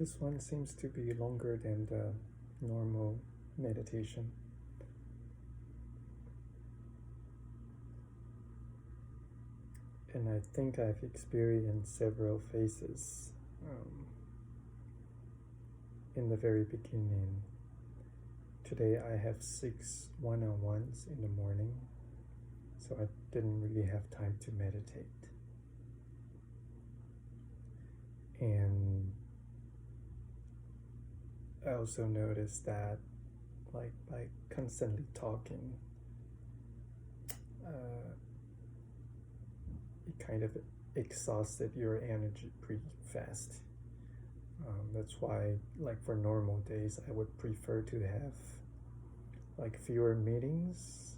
this one seems to be longer than the normal meditation. And I think I've experienced several phases. In the very beginning, today I have 6 one-on-ones in the morning, so I didn't really have time to meditate. And I also noticed that, like, by constantly talking, it kind of exhausted your energy pretty fast. That's why, like, for normal days, I would prefer to have like fewer meetings,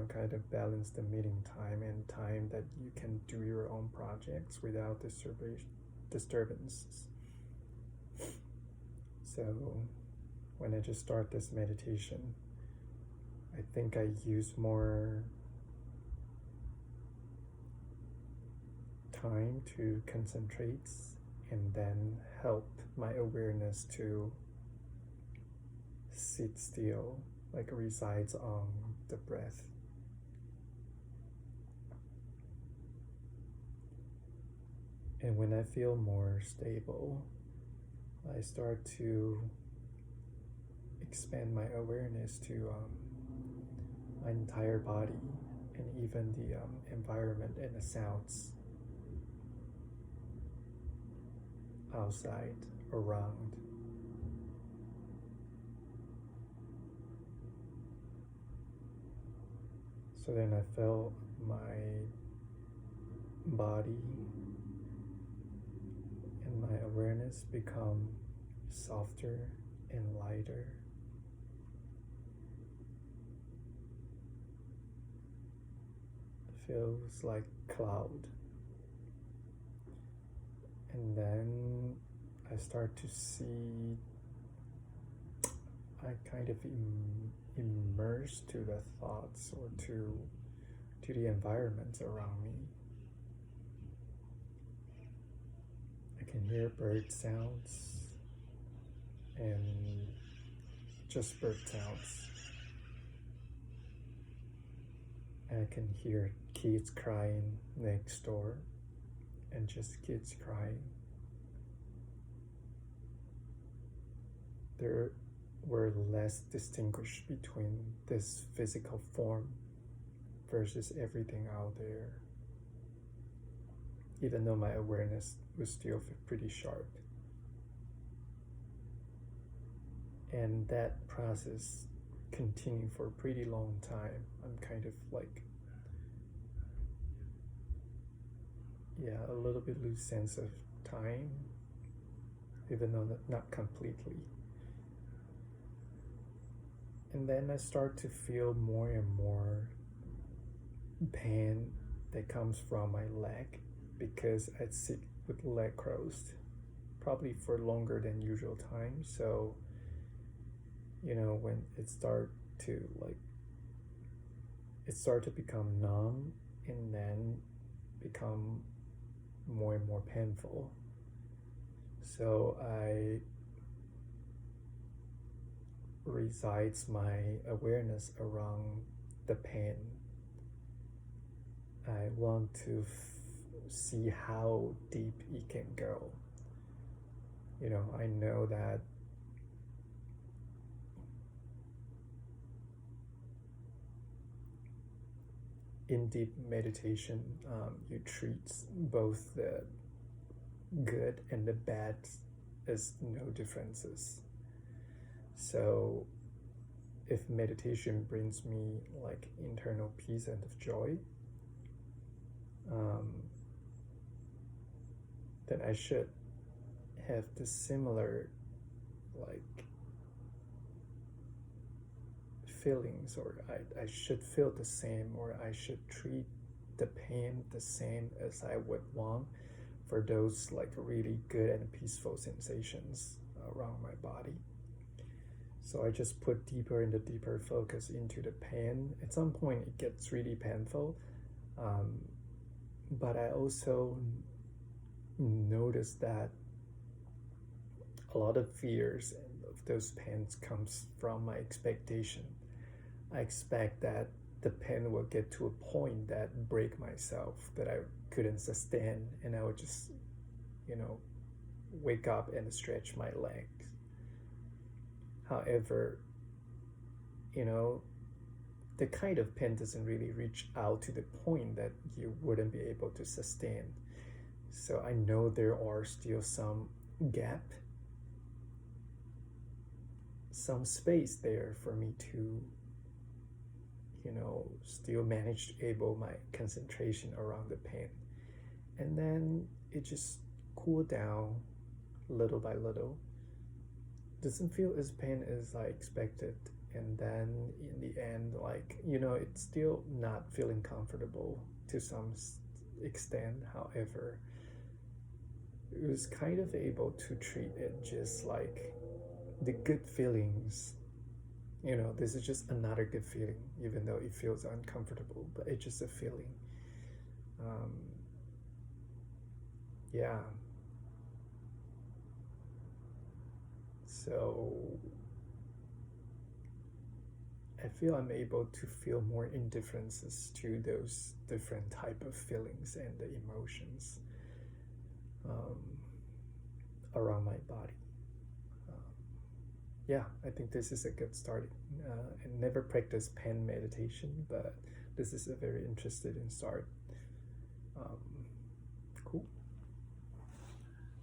kind of balance the meeting time and time that you can do your own projects without disturbances. So when I just start this meditation, I think I use more time to concentrate and then help my awareness to sit still, like resides on the breath. And when I feel more stable, I start to expand my awareness to my entire body and even the environment and the sounds outside, around. So then I felt my body and my awareness become softer and lighter. It feels like cloud. And then I start to see, I kind of immerse to the thoughts or to the environment around me. I can hear bird sounds and just bird sounds. And I can hear kids crying next door and just kids crying. There were less distinguished between this physical form versus everything out there, even though my awareness was still pretty sharp. And that process continued for a pretty long time. I'm kind of like, a little bit lose sense of time, even though not completely. And then I start to feel more and more pain that comes from my leg, because I sit with leg crossed probably for longer than usual time. So when it start to become numb and then become more and more painful. So I resides my awareness around the pain. I want to see how deep it can go. I know that in deep meditation, you treat both the good and the bad as no differences. So if meditation brings me like internal peace and joy, then I should have the similar like feelings, or I should feel the same, or I should treat the pain the same as I would want for those like really good and peaceful sensations around my body. So I just put deeper and deeper focus into the pain. At some point it gets really painful, but I also noticed that a lot of fears of those pains comes from my expectation. I expect that the pain will get to a point that break myself, that I couldn't sustain, and I would just, you know, wake up and stretch my legs. However, you know, the kind of pain doesn't really reach out to the point that you wouldn't be able to sustain. So I know there are still some gap, some space there for me to, you know, still manage to able my concentration around the pain. And then it just cool down little by little. Doesn't feel as pain as I expected. And then in the end, like, you know, it's still not feeling comfortable to some extent. However, it was kind of able to treat it just like the good feelings. You know, this is just another good feeling, even though it feels uncomfortable, but it's just a feeling. Um, yeah. So I feel I'm able to feel more indifferences to those different type of feelings and the emotions um, around my body. Yeah, I think this is a good start. I never practiced pen meditation, but this is a very interesting start.